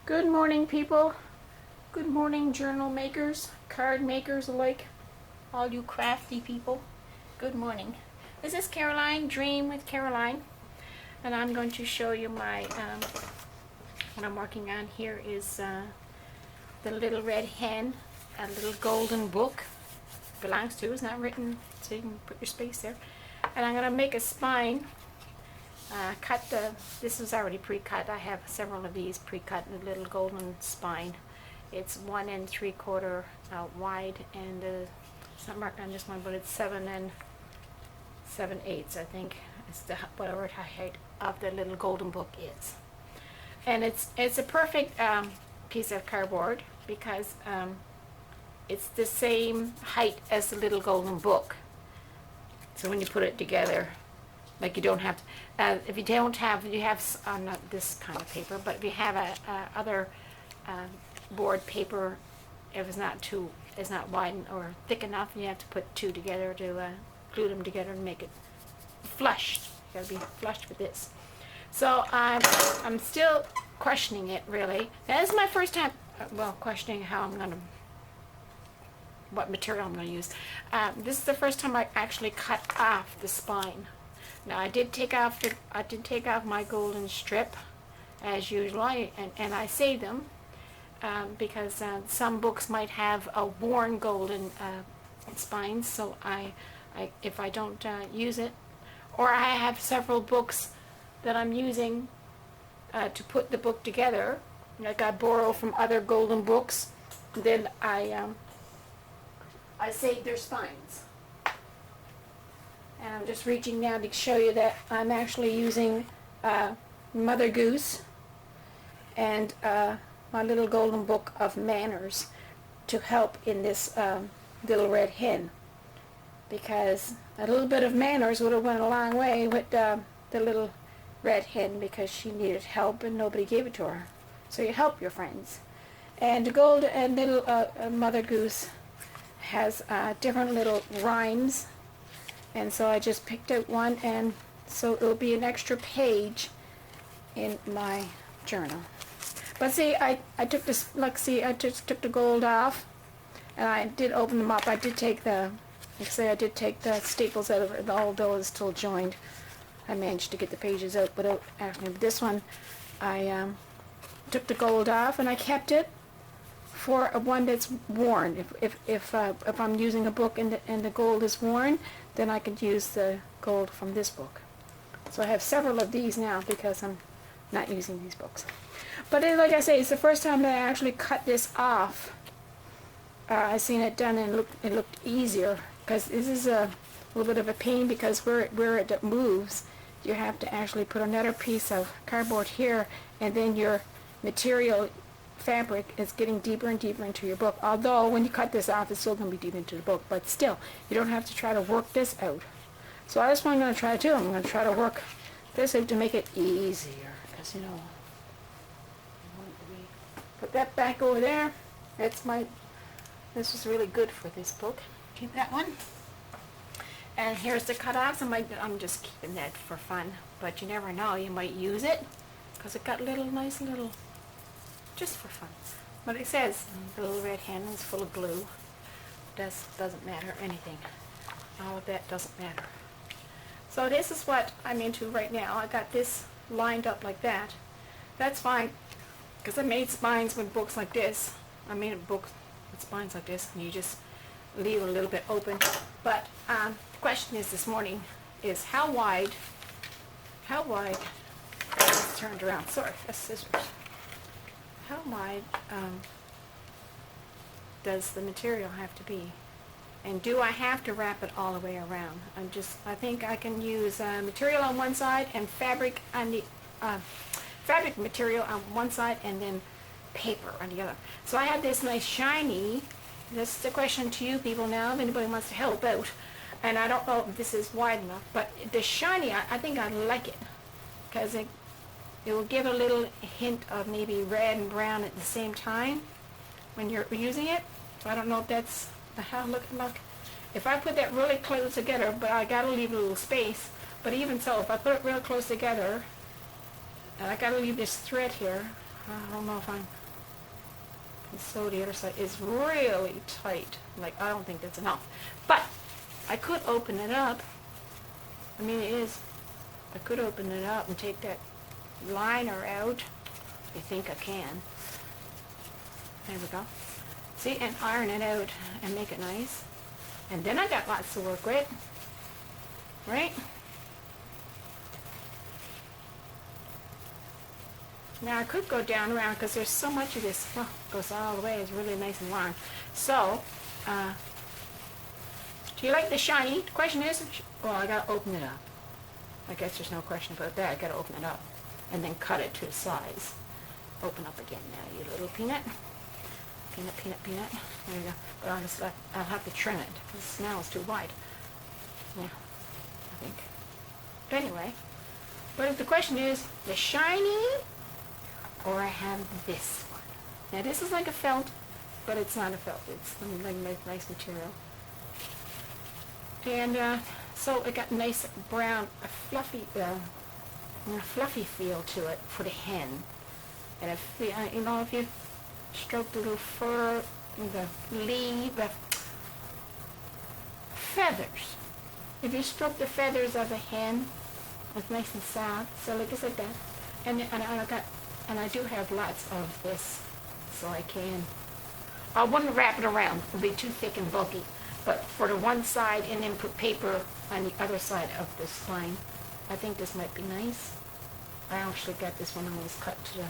Good morning, people. Good morning, journal makers, card makers alike, all you crafty people. Good morning. This is Caroline, Dream with Caroline, and I'm going to show you my, what I'm working on here is the Little Red Hen, a little golden book. Belongs to, it's not written, so you can put your space there. And I'm going to make a spine. This is already pre-cut. I have several of these pre-cut in a little golden spine. It's 1 3/4 wide, and it's not marked on this one, but it's 7 7/8, I think. It's the whatever the height of the little golden book is. And it's a perfect piece of cardboard because it's the same height as the little golden book. So when you put it together, like you don't have to, if you don't have, you have not this kind of paper, but if you have a other board paper, if it's not wide or thick enough, you have to put two together to glue them together and make it flush. You gotta be flush with this. So I'm still questioning it, really. That is my first time, questioning how what material I'm going to use. This is the first time I actually cut off the spine. Now I did take off my golden strip as usual, and I saved them because some books might have a worn golden spines. So if I don't use it, or I have several books that I'm using to put the book together, like I borrow from other golden books, then I save their spines. And I'm just reaching now to show you that I'm actually using Mother Goose and my little golden book of manners to help in this Little Red Hen, because a little bit of manners would have went a long way with the Little Red Hen, because she needed help and nobody gave it to her. So you help your friends. And the gold and little Mother Goose has different little rhymes, and so I just picked out one, and so it'll be an extra page in my journal. But see, I took this, I just took the gold off, and I did open them up. I did take the staples out of it, although it's still joined. I managed to get the pages out without actually. But this one, I took the gold off, and I kept it for one that's worn. If I'm using a book and the gold is worn, then I could use the gold from this book. So I have several of these now because I'm not using these books. But like I say, it's the first time that I actually cut this off. I seen it done, and it looked easier, because this is a little bit of a pain, because where it moves, you have to actually put another piece of cardboard here, and then your material fabric is getting deeper and deeper into your book. Although when you cut this off, it's still going to be deep into the book, but still, you don't have to try to work this out. So that's what I'm going to try to do. I'm going to try to work this out to make it easier, because put that back over there. This is really good for this book. Keep that one. And here's the cutoffs. I'm just keeping that for fun, but you never know, you might use it, because it got nice little, just for fun. But it says the Little Red Hen is full of glue. Doesn't matter anything. All of that doesn't matter. So this is what I'm into right now. I got this lined up like that. That's fine, because I made spines with books like this. I made a book with spines like this, and you just leave it a little bit open. But the question is this morning is how wide, it's turned around, sorry, that's scissors. How wide does the material have to be? And do I have to wrap it all the way around? I think I can use material on one side and fabric on the, fabric material on one side, and then paper on the other. So I have this nice shiny, this is the question to you people now, if anybody wants to help out. And I don't know if this is wide enough, but the shiny, I think I like it, because it will give a little hint of maybe red and brown at the same time when you're using it. So I don't know if that's how look. If I put that really close together, but I gotta leave a little space. But even so, if I put it real close together, and I gotta leave this thread here, I don't know if I'm, so the other side is really tight. Like, I don't think that's enough. But I could open it up. I mean, I could open it up and take that liner out. I think I can. There we go. See, and iron it out and make it nice. And then I got lots to work with. Right? Now I could go down around because there's so much of this. Oh, goes all the way. It's really nice and long. So, do you like the shiny? The question is, well, I gotta open it up. I guess there's no question about that. I gotta open it up and then cut it to the size. Open up again now, you little peanut. Peanut, peanut, peanut. There you go. But I'll have to trim it because now it's too wide. Yeah, I think. But anyway, but if the question is the shiny, or I have this one. Now this is like a felt, but it's not a felt. It's like nice material. And so it got nice brown, a fluffy feel to it for the hen. And if if you stroke the little fur, the feathers. If you stroke the feathers of a hen, it's nice and soft. So like it's like that. And I do have lots of this, so I wouldn't wrap it around. It would be too thick and bulky. But for the one side, and then put paper on the other side of the spine, I think this might be nice. I actually got this one almost cut to the,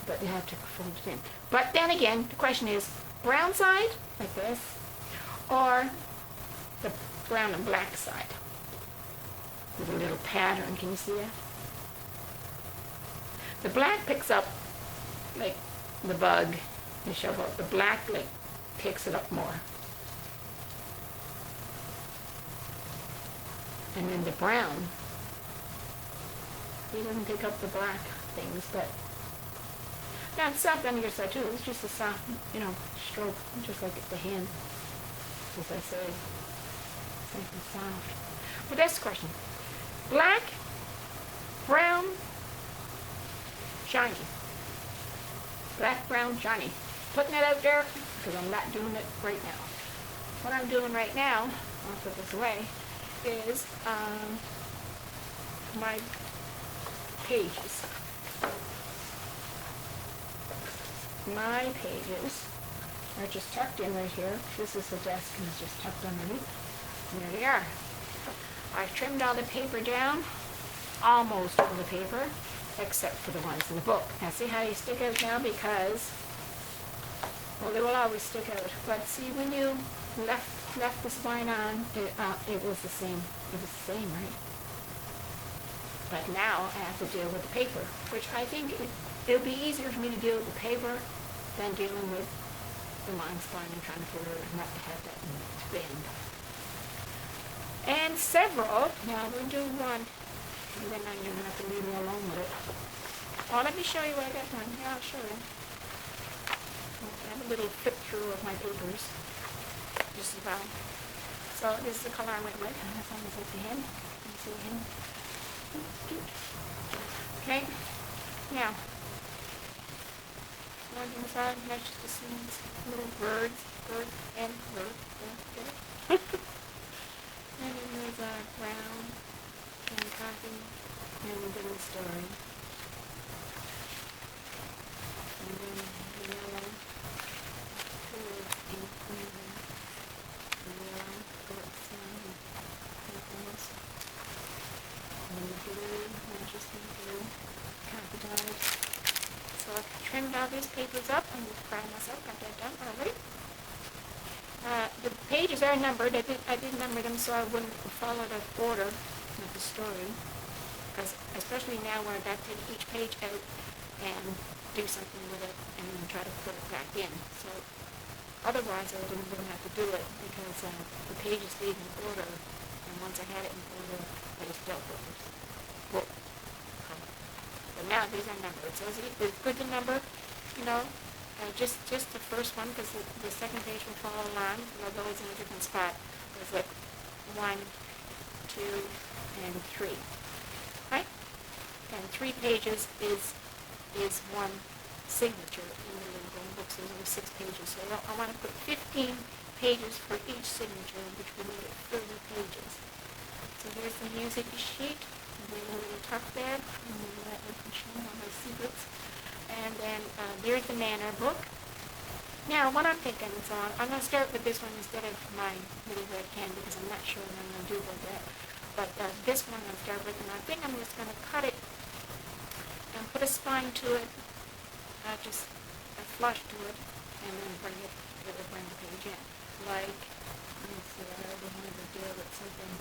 but you have to fold it in. But then again, the question is, brown side, like this, or the brown and black side, with a little pattern. Can you see that? The black picks up, like, the bug, the shovel. The black, like, picks it up more. And then the brown, he doesn't pick up the black things, but yeah, it's soft on your side too. It's just a soft, stroke, just like the hand, as I say, nice and soft. But that's the question. Black, brown, shiny. Black, brown, shiny. Putting it out there because I'm not doing it right now. What I'm doing right now, I'll put this away, is my pages. My pages are just tucked in right here. This is the desk and it's just tucked underneath. And there they are. I've trimmed all the paper down, almost all the paper, except for the ones in the book. Now see how they stick out now? Because, well, they will always stick out. But see, when you left the spine on, it was the same. It was the same, right? But now I have to deal with the paper, which I think it'll be easier for me to deal with the paper than dealing with the long spine and trying to figure out not to have that bend. And several, now we'll do one, and then I'm going to have to leave me alone with it. Oh, let me show you what I got done. Yeah, I'll show you. I have a little flip through of my papers. Just about. So this is the color I went with. That's almost like the hen. You see the hen? Okay. Now, one inside, that's just the scenes. Little birds, and bird. Get it? And then there's a brown and coffee and a little story. And then the yellow, blue, and green. And the yellow, goat sun, and things. And the blue, interesting blue, crocodiles. So I've trimmed all these papers up. I'm just proud of myself. Got that done already. The pages are numbered. I did number them so I wouldn't follow the order of the story. Because especially now when I got to take each page out and do something with it and then try to put it back in. So otherwise I wouldn't have to do it because the pages stayed in order. And once I had it in order, I just dealt with it. Well, but now these are numbered. So it's good to number, just the first one, because the second page will follow along, although it's in a different spot. It's like 1, 2, and 3, right? And 3 pages is one signature in the little golden book, so there's only 6 pages. So I want to put 15 pages for each signature, which will make it 30 pages. So here's the music sheet, and then a little tuck bed, and then that I can show all my secrets. And then there's the manner book. Now, what I'm thinking, so I'm going to start with this one instead of my Little Red Hen, because I'm not sure what I'm going to do about that. But this one I'm going to start with, and I think I'm just going to cut it and put a spine to it, just a flush to it, and then bring the page in. Like, let me see, I already had to deal with something.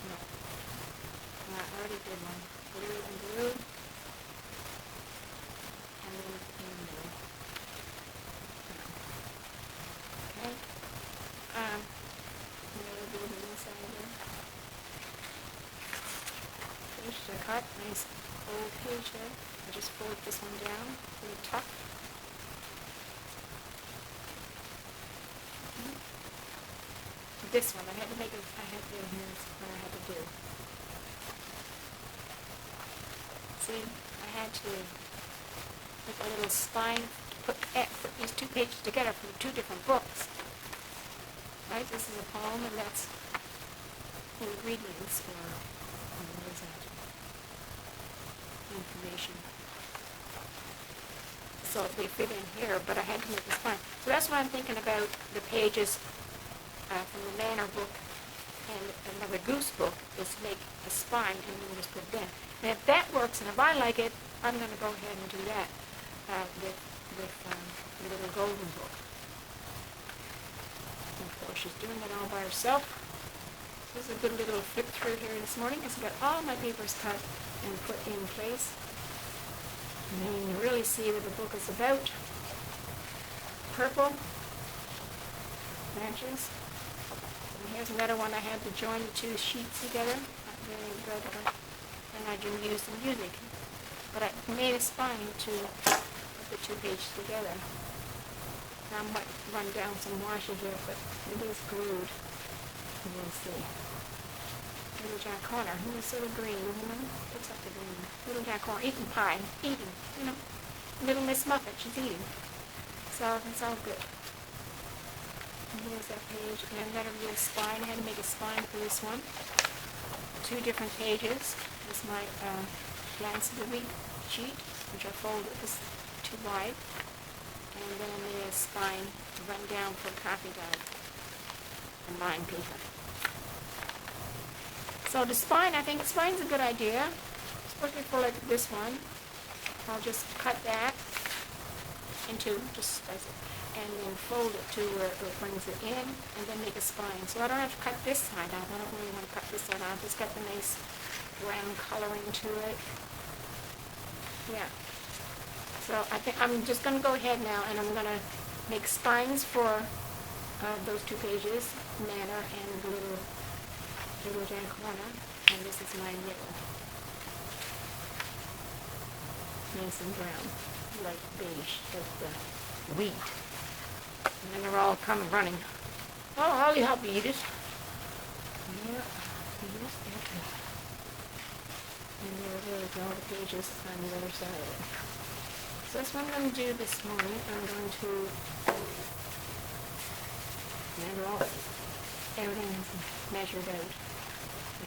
No, I already did one. Blue and blue, and then in there. Okay. Maybe do the inside there. Page to cut, nice old page there. I just fold this one down, really tuck. This one, I had to make it, here's what I had to do. See, I had to make a little spine to put these 2 pages together from 2 different books. Right, this is a poem, and that's ingredients for, what is that? Information. So they fit in here, but I had to make a spine. So that's what I'm thinking about the pages from the Manor book and another Goose book, is to make a spine and then just put it in. And if that works, and if I like it, I'm going to go ahead and do that with the little golden book. And of course, she's doing it all by herself. This is a good little flip through here this morning. It's got all my papers cut and put in place. And then you can really see what the book is about. Purple branches. And here's another one I had to join the 2 sheets together. Not very good, and I didn't use the music. But I made a spine to put the 2 pages together. Now I might run down some washi here, but it is glued. We'll see. Little Jack Horner, he was so green, What's up the green? Little Jack Horner, eating pie, eating, Little Miss Muffet, she's eating. So it's all good. And here's that page, and I've got a real spine. I had to make a spine for this one. 2 different pages. This is my glance of the week sheet, which I folded. This is too wide. And then the spine to run down for copy guide and line paper. So the spine, I think the spine's a good idea, especially for like this one. I'll just cut that in 2, just slice it, and then fold it to where it brings it in, and then make a spine. So I don't have to cut this side out. I don't really want to cut this side out. It's got the nice brown coloring to it. Yeah. So I think I'm just going to go ahead now, and I'm going to make spines for those 2 pages, Manor and Little Jack Horner, and this is my middle. Nice and brown, like beige, like the wheat. And then they're all coming running. Oh, I'll help you eat it. Yeah, yes, that's it. And there's all the pages on the other side of it. So that's what I'm going to do this morning. I'm going to measure all of it. Everything is measured out,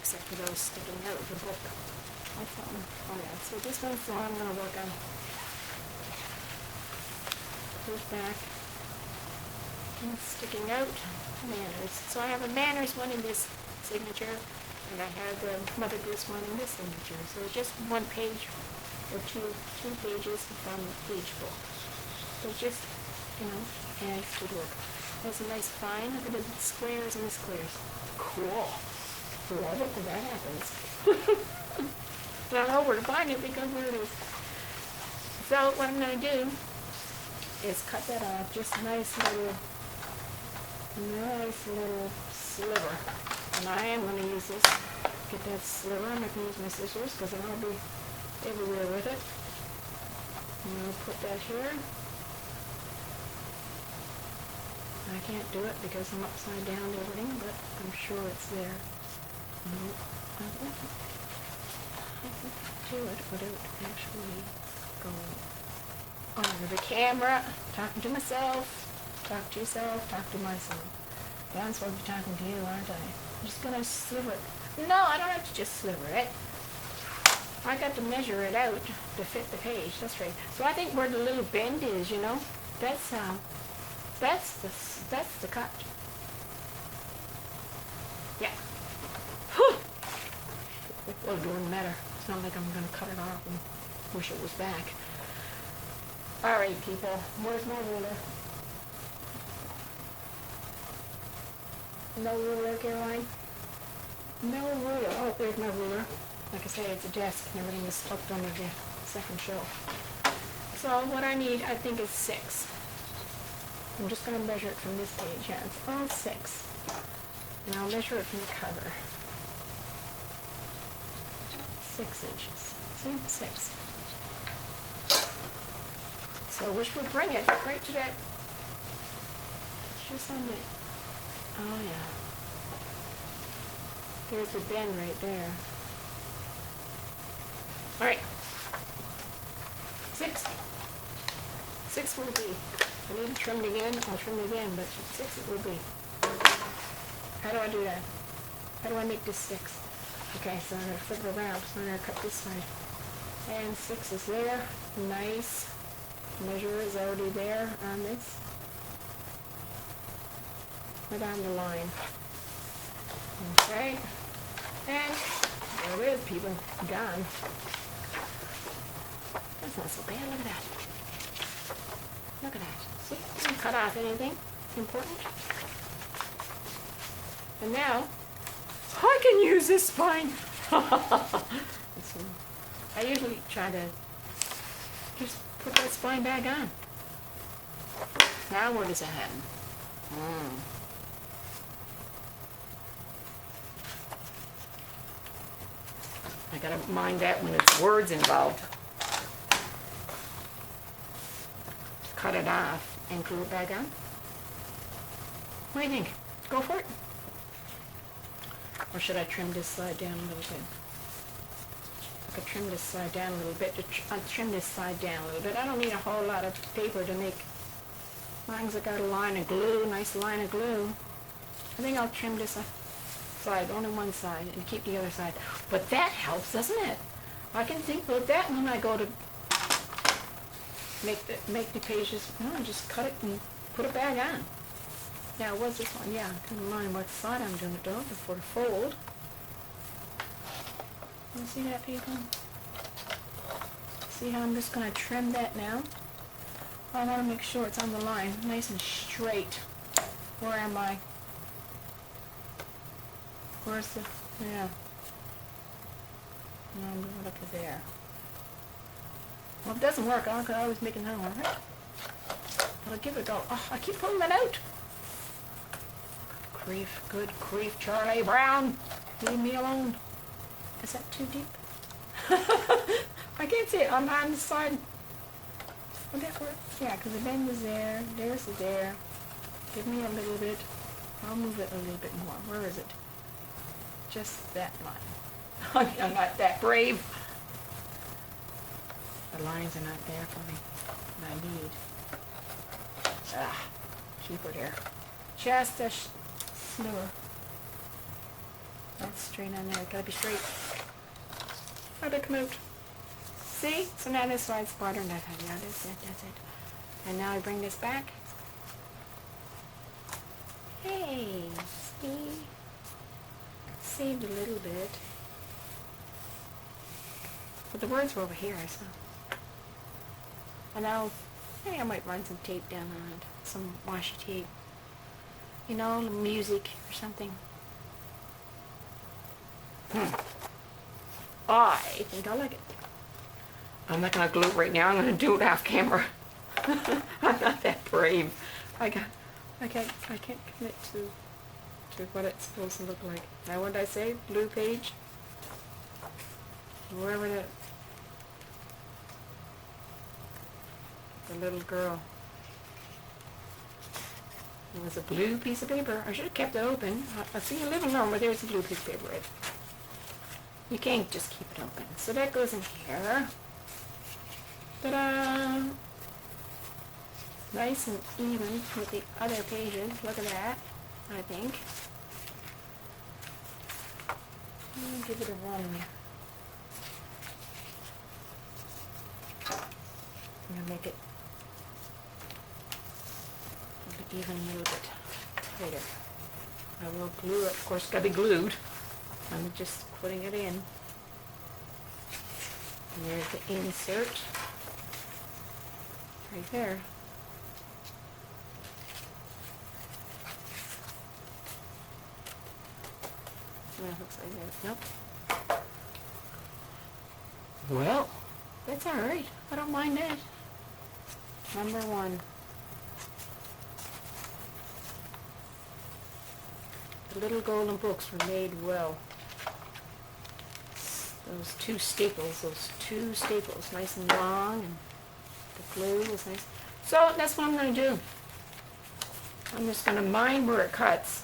except for those sticking out of the book. That's something. Oh yeah, so this one's the one I'm going to work on. Goes back. And sticking out, manners. So I have a manners one in this signature, and I have the Mother Goose one in this signature. So it's just 1 page or two pages from each book. So it's just, adds to the book. There's a nice fine. Look at the squares and the squares. Cool. Love it when that happens. I don't know where to find it because where it is. So what I'm going to do is cut that off. Just a nice little sliver. And I am going to use this. Get that sliver. I'm going to use my scissors because I'll be everywhere with it. And I'll put that here. I can't do it because I'm upside down and everything, but I'm sure it's there. I can do it without actually going under the camera, talking to myself. Talk to yourself, talk to myself. Yeah, I'm supposed to be talking to you, aren't I? I'm just gonna sliver it. No, I don't have to just sliver it. I got to measure it out to fit the page. That's right. So I think where the little bend is, you know, that's the cut. Yeah. Whew. Well, it doesn't matter. It's not like I'm gonna cut it off and wish it was back. All right, people. Where's my ruler? No ruler, Caroline? No ruler. Oh, there's my ruler. Like I say, it's a desk and everything is tucked under the second shelf. So what I need, I think, is 6. I'm just going to measure it from this page. Yeah, it's all 6. And I'll measure it from the cover. 6 inches. See? 6. So which would bring it right to that. It's just on the... Oh, yeah. There's the bend right there. All right. 6. 6 will be. If I need to trim it again, I'll trim it again, but 6 it will be. How do I do that? How do I make this 6? Okay, so I'm going to flip it around. So I'm going to cut this side. And 6 is there. Nice. Measure is already there on this. Right on the line. Okay. And there it is, people. Done. That's not so bad. Look at that. Look at that. See? Didn't cut off anything important. And now, I can use this spine. I usually try to just put that spine back on. Now where does it happen? I gotta mind that when it's words involved. Cut it off and glue it back on. What do you think? Go for it. Or should I trim this side down a little bit? I could trim this side down a little bit. I'll trim this side down a little bit. I don't need a whole lot of paper to make. As long as I got a line of glue, nice line of glue. I think I'll trim this side, only one side, and keep the other side. But that helps, doesn't it? I can think about that when I go to make the pages. No, just cut it and put it back on. Now, what's this one? Yeah, I can't mind what side I'm doing it though, before the fold. You see that, people? See how I'm just going to trim that now? I want to make sure it's on the line, nice and straight. Where am I? Where's the, yeah. No, I'm going up to there. Well, if it doesn't work, I could always make another one, right? But I'll give it a go. Oh, I keep pulling that out. Good grief, Charlie Brown. Leave me alone. Is that too deep? I can't see it. I'm on the side. Would that work? Yeah, because the bend is there. There's it there. Give me a little bit. I'll move it a little bit more. Where is it? Just that line. I'm not that brave. The lines are not there for me. What I need. Keep her there. Just a sliver. That's straight on there. Gotta be straight. How'd it come out? See? So now this side's wider than that. Yeah, that's it. And now I bring this back. Hey, see? Saved a little bit. But the words were over here, I saw. And now, maybe I might run some tape down on it. Some washi tape. You know, music or something. I think I like it. I'm not going to glue it right now. I'm going to do it off camera. I'm not that brave. I can't commit to what it's supposed to look like. Now what did I say? Blue page? Wherever the little girl. It was a blue piece of paper. I should have kept it open. I see you live alone, but there's a blue piece of paper. You can't just keep it open. So that goes in here. Ta-da! nice and even with the other pages. Look at that, I think. Let me give it a run. I'm going to make it even a little bit tighter. I will glue it. Of course, it's got to be glued. I'm just putting it in. And there's the insert. Right there. Well, it looks like that. Nope. Well, that's alright. I don't mind that. Number 1. The little golden books were made well. Those two staples, nice and long, and the glue was nice. So that's what I'm going to do. I'm just going to mind where it cuts.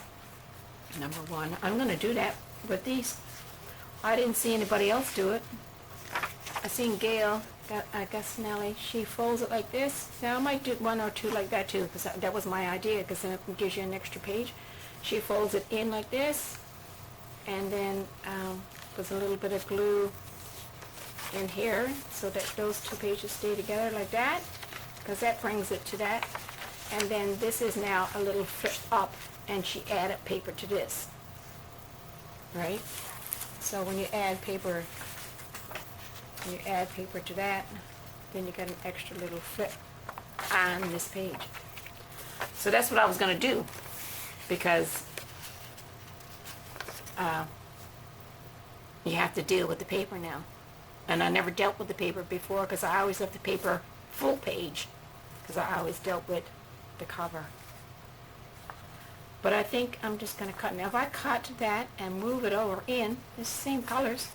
Number 1. I'm going to do that with these. I didn't see anybody else do it. I seen Gail, I guess Nellie, she folds it like this. Now I might do 1 or 2 like that too, because that was my idea, because then it gives you an extra page. She folds it in like this, and then puts a little bit of glue in here so that those 2 pages stay together like that, because that brings it to that. And then this is now a little flip up, and she added paper to this, right? So when you add paper to that, then you get an extra little flip on this page. So that's what I was going to do, because you have to deal with the paper now. And I never dealt with the paper before, because I always left the paper full page, because I always dealt with the cover. But I think I'm just going to cut. Now if I cut that and move it over in, it's the same colors.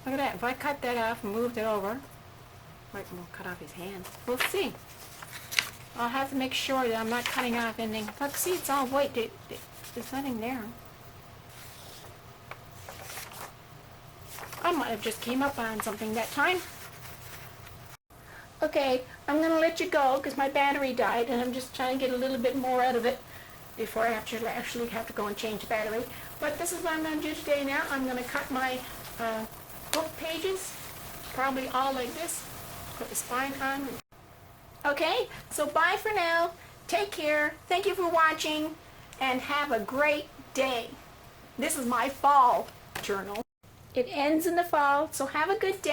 Look at that. If I cut that off and moved it over, might we'll cut off his hand. We'll see. I'll have to make sure that I'm not cutting off anything. Look, see, it's all white. There's nothing there. I might have just came up on something that time. Okay, I'm going to let you go because my battery died, and I'm just trying to get a little bit more out of it before I actually have to go and change the battery. But this is what I'm going to do today now. I'm going to cut my book pages, probably all like this. Put the spine on. Okay, so bye for now. Take care. Thank you for watching, and have a great day. This is my fall journal. It ends in the fall, so have a good day.